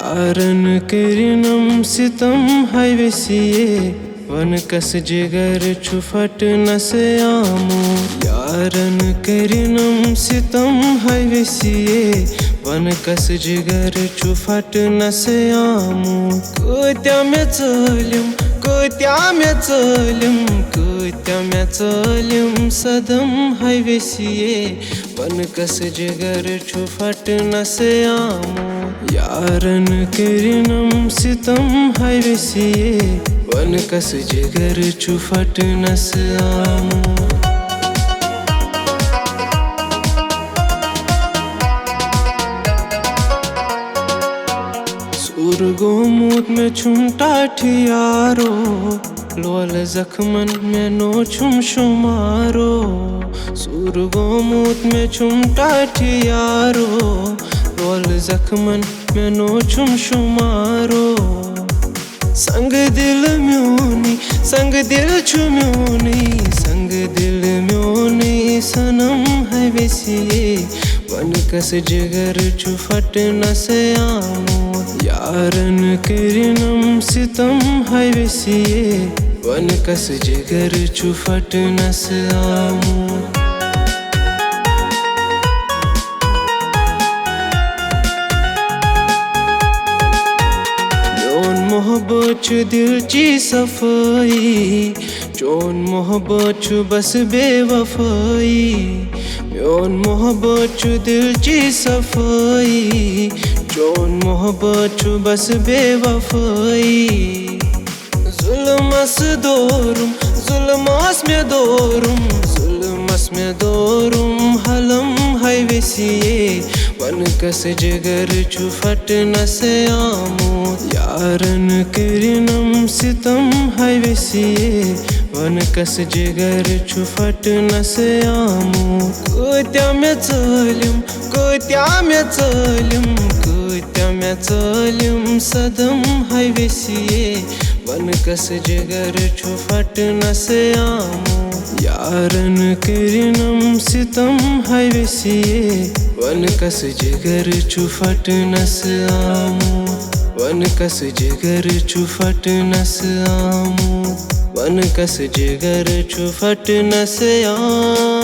यारन करिनम सितम है वसिए वन कस जिगर छुफट नस आमो। यारन करिनम सितम है वसिए वन कस जिगर छुफट नस आमो। कत्या मे चलिम सदम है वसिए वन कस जिगर छुफट नस आमो। यारन करिनम सितम है वसिए वन कस जिगर छुफट नस आमो। सुरगोमुत में छुमटा ठियारो लोल जख्मन में नो छुम शुमारो। सुरगोमुत में छुमटा ठियारो लोल जख्मन में नो छुम शुमारो। संग दिल म्योनी संग दिल छुम्योनी संग दिल म्योनी सनम है वसिए वन कस जिगर छुफट नस आमो। यारन करिनम सितम है वसिए वन कस जिगर छुफट नस आमो। मोहब्बत छु दिल ची सफाई चोन मोहब्बत छु बस बेवफाई। म्योन मोहब्बत छु दिल ची सफाई चोन मोहब्बत छु बस बेवफाई। जुल्मस दोरुम जुल्मस में दोरुम हलम है वसिए वन कस जिगर छुफट नस आमो। यारन करिनम सितम है वसिए वन कस जिगर छुफट नस आमो। कत्या मे चलिम सदम है वसिए वन कस जिगर छुफट नस आमो। यारन करिनम सितम है वसिए वन कस जिगर छुफट नस आमो। वन कस जिगर छुफट नस आमो। वन कस जिगर छुफट नस आमो।